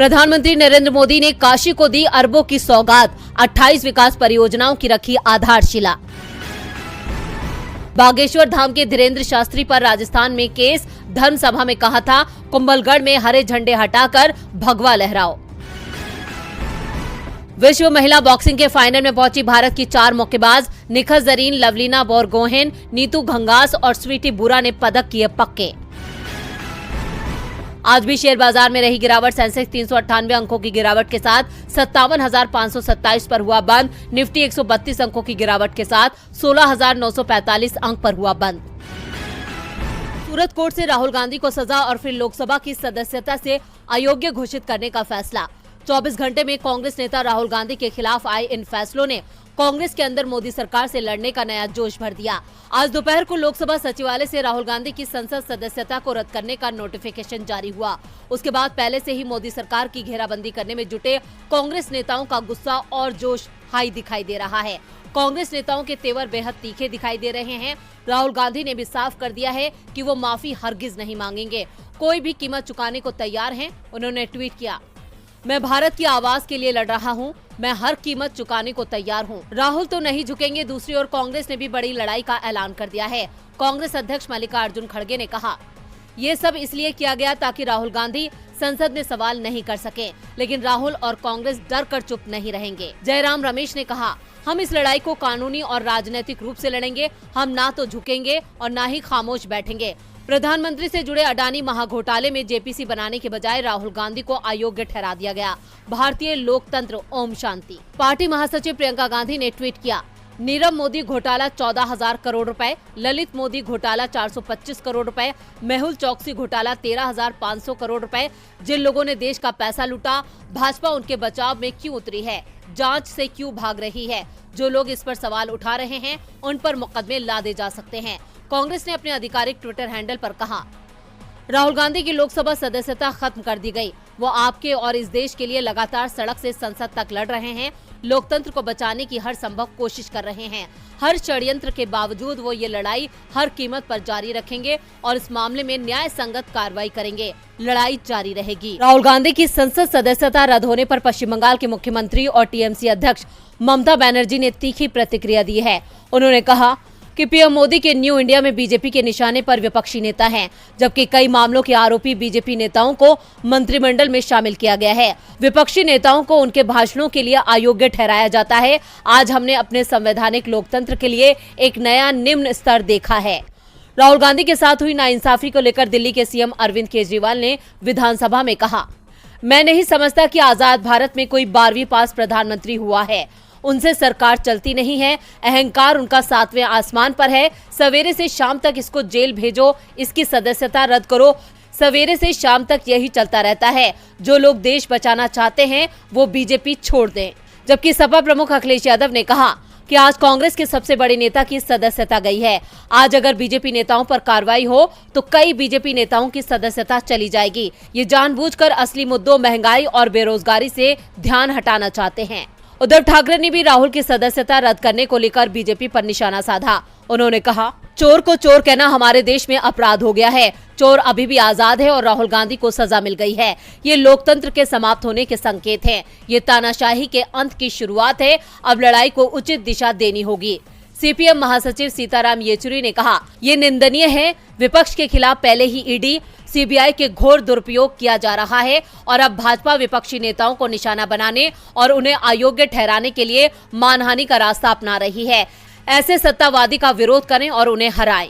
प्रधानमंत्री नरेंद्र मोदी ने काशी को दी अरबों की सौगात, 28 विकास परियोजनाओं की रखी आधारशिला। बागेश्वर धाम के धीरेन्द्र शास्त्री पर राजस्थान में केस, धर्मसभा में कहा था कुंभलगढ़ में हरे झंडे हटाकर भगवा लहराओ। विश्व महिला बॉक्सिंग के फाइनल में पहुंची भारत की 4 मुक्केबाज निखत जरीन, लवलीना बोरगोहेन, नीतू घंगास और स्वीटी बुरा ने पदक किए पक्के। आज भी शेयर बाजार में रही गिरावट। सेंसेक्स 398 अंकों की गिरावट के साथ 57,527 पर हुआ बंद। निफ्टी 132 अंकों की गिरावट के साथ 16,945 अंक पर हुआ बंद। सूरत कोर्ट से राहुल गांधी को सजा और फिर लोकसभा की सदस्यता से अयोग्य घोषित करने का फैसला। 24 घंटे में कांग्रेस नेता राहुल गांधी के खिलाफ आए इन फैसलों ने कांग्रेस के अंदर मोदी सरकार से लड़ने का नया जोश भर दिया। आज दोपहर को लोकसभा सचिवालय से राहुल गांधी की संसद सदस्यता को रद्द करने का नोटिफिकेशन जारी हुआ। उसके बाद पहले से ही मोदी सरकार की घेराबंदी करने में जुटे कांग्रेस नेताओं का गुस्सा और जोश हाई दिखाई दे रहा है। कांग्रेस नेताओं के तेवर बेहद तीखे दिखाई दे रहे हैं। राहुल गांधी ने भी साफ कर दिया है कि वो माफी हरगिज नहीं मांगेंगे, कोई भी कीमत चुकाने को तैयार हैं। उन्होंने ट्वीट किया, मैं भारत की आवाज के लिए लड़ रहा हूं, मैं हर कीमत चुकाने को तैयार हूं। राहुल तो नहीं झुकेंगे। दूसरी ओर कांग्रेस ने भी बड़ी लड़ाई का ऐलान कर दिया है। कांग्रेस अध्यक्ष मल्लिकार्जुन खड़गे ने कहा, ये सब इसलिए किया गया ताकि राहुल गांधी संसद में सवाल नहीं कर सके, लेकिन राहुल और कांग्रेस डर कर चुप नहीं रहेंगे। जयराम रमेश ने कहा, हम इस लड़ाई को कानूनी और राजनीतिक रूप से लड़ेंगे। हम ना तो झुकेंगे और ना ही खामोश बैठेंगे। प्रधानमंत्री से जुड़े अडानी महाघोटाले में जेपीसी बनाने के बजाय राहुल गांधी को अयोग्य ठहरा दिया गया। भारतीय लोकतंत्र ओम शांति। पार्टी महासचिव प्रियंका गांधी ने ट्वीट किया, नीरव मोदी घोटाला 14,000 करोड़ रुपए, ललित मोदी घोटाला 425 करोड़ रुपए, मेहुल चौकसी घोटाला 13,500 करोड़ रुपए। जिन लोगों ने देश का पैसा लूटा, भाजपा उनके बचाव में क्यों उतरी है, जांच से क्यों भाग रही है? जो लोग इस पर सवाल उठा रहे हैं उन पर मुकदमे लादे जा सकते हैं। कांग्रेस ने अपने आधिकारिक ट्विटर हैंडल पर कहा, राहुल गांधी की लोकसभा सदस्यता खत्म कर दी गई। वो आपके और इस देश के लिए लगातार सड़क से संसद तक लड़ रहे हैं, लोकतंत्र को बचाने की हर संभव कोशिश कर रहे हैं। हर षड्यंत्र के बावजूद वो ये लड़ाई हर कीमत पर जारी रखेंगे और इस मामले में न्याय संगत कार्रवाई करेंगे। लड़ाई जारी रहेगी। राहुल गांधी की संसद सदस्यता रद्द होने पर पश्चिम बंगाल के मुख्यमंत्री और टीएमसी अध्यक्ष ममता बनर्जी ने तीखी प्रतिक्रिया दी है। उन्होंने कहा कि पीएम मोदी के न्यू इंडिया में बीजेपी के निशाने पर विपक्षी नेता हैं, जबकि कई मामलों के आरोपी बीजेपी नेताओं को मंत्रिमंडल में शामिल किया गया है। विपक्षी नेताओं को उनके भाषणों के लिए अयोग्य ठहराया जाता है। आज हमने अपने संवैधानिक लोकतंत्र के लिए एक नया निम्न स्तर देखा है। राहुल गांधी के साथ हुई नाइंसाफी को लेकर दिल्ली के सीएम अरविंद केजरीवाल ने विधानसभा में कहा, मैं नहीं समझता कि आजाद भारत में कोई 12वीं पास प्रधानमंत्री हुआ है। उनसे सरकार चलती नहीं है। अहंकार उनका 7वें आसमान पर है। सवेरे से शाम तक इसको जेल भेजो, इसकी सदस्यता रद्द करो। सवेरे से शाम तक यही चलता रहता है। जो लोग देश बचाना चाहते हैं वो बीजेपी छोड़ दें। जबकि सपा प्रमुख अखिलेश यादव ने कहा कि आज कांग्रेस के सबसे बड़े नेता की सदस्यता गई है। आज अगर बीजेपी नेताओं पर कार्रवाई हो तो कई बीजेपी नेताओं की सदस्यता चली जाएगी। ये जानबूझकर असली मुद्दों महंगाई और बेरोजगारी से ध्यान हटाना चाहते हैं। उद्धव ठाकरे ने भी राहुल की सदस्यता रद्द करने को लेकर बीजेपी पर निशाना साधा। उन्होंने कहा, चोर को चोर कहना हमारे देश में अपराध हो गया है। चोर अभी भी आजाद है और राहुल गांधी को सजा मिल गई है। ये लोकतंत्र के समाप्त होने के संकेत हैं। ये तानाशाही के अंत की शुरुआत है। अब लड़ाई को उचित दिशा देनी होगी। सीपीएम महासचिव सीताराम येचुरी ने कहा, ये निंदनीय है। विपक्ष के खिलाफ पहले ही ईडी, सीबीआई के घोर दुरुपयोग किया जा रहा है और अब भाजपा विपक्षी नेताओं को निशाना बनाने और उन्हें अयोग्य ठहराने के लिए मानहानि का रास्ता अपना रही है। ऐसे सत्तावादी का विरोध करें और उन्हें हराएं।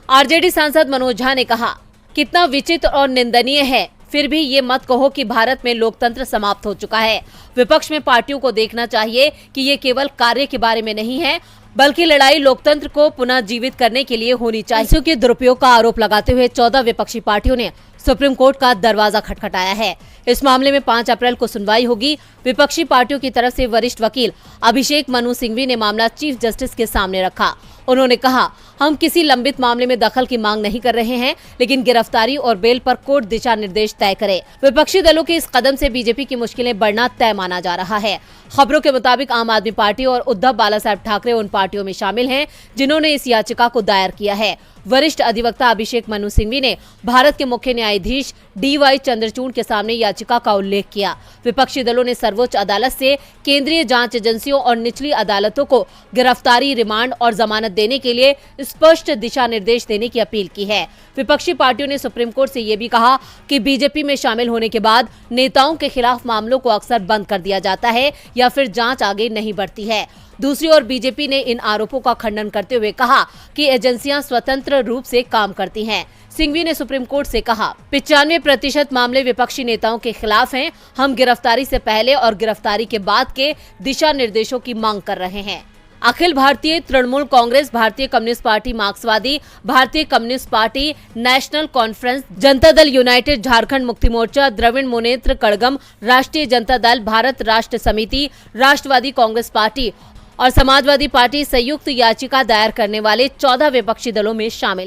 आरजेडी सांसद मनोज झा ने कहा, कितना विचित्र और निंदनीय है। फिर भी ये मत कहो कि भारत में लोकतंत्र समाप्त हो चुका है। विपक्ष में पार्टियों को देखना चाहिए कि ये केवल कार्य के बारे में नहीं है, बल्कि लड़ाई लोकतंत्र को पुनः जीवित करने के लिए होनी चाहिए। पैसों के दुरुपयोग का आरोप लगाते हुए 14 विपक्षी पार्टियों ने सुप्रीम कोर्ट का दरवाजा खटखटाया है। इस मामले में 5 अप्रैल को सुनवाई होगी। विपक्षी पार्टियों की तरफ से वरिष्ठ वकील अभिषेक मनु सिंघवी ने मामला चीफ जस्टिस के सामने रखा। उन्होंने कहा, हम किसी लंबित मामले में दखल की मांग नहीं कर रहे हैं, लेकिन गिरफ्तारी और बेल पर कोर्ट दिशा निर्देश तय करे। विपक्षी दलों के इस कदम से बीजेपी की मुश्किलें बढ़ना तय माना जा रहा है। खबरों के मुताबिक आम आदमी पार्टी और उद्धव बालासाहेब ठाकरे उन पार्टियों में शामिल हैं जिन्होंने इस याचिका को दायर किया है। वरिष्ठ अधिवक्ता अभिषेक मनु सिंघवी ने भारत के मुख्य न्यायाधीश DY चंद्रचूड़ के सामने याचिका का उल्लेख किया। विपक्षी दलों ने सर्वोच्च अदालत से केंद्रीय जांच एजेंसियों और निचली अदालतों को गिरफ्तारी, रिमांड और जमानत देने के लिए स्पष्ट दिशा निर्देश देने की अपील की है। विपक्षी पार्टियों ने सुप्रीम कोर्ट से ये भी कहा कि बीजेपी में शामिल होने के बाद नेताओं के खिलाफ मामलों को अक्सर बंद कर दिया जाता है या फिर जांच आगे नहीं बढ़ती है। दूसरी ओर बीजेपी ने इन आरोपों का खंडन करते हुए कहा कि एजेंसियां स्वतंत्र रूप से काम करती हैं। सिंघवी ने सुप्रीम कोर्ट से कहा, 95% मामले विपक्षी नेताओं के खिलाफ हैं। हम गिरफ्तारी से पहले और गिरफ्तारी के बाद के दिशा निर्देशों की मांग कर रहे हैं। अखिल भारतीय तृणमूल कांग्रेस, भारतीय कम्युनिस्ट पार्टी मार्क्सवादी, भारतीय communist party, national conference, Janata Dal United, Jharkhand Mukti Morcha, Dravid Munnetra Kazhagam, राष्ट्रीय जनता दल, भारत राष्ट्र समिति, राष्ट्रवादी कांग्रेस पार्टी और समाजवादी पार्टी संयुक्त याचिका दायर करने वाले 14 विपक्षी दलों में शामिल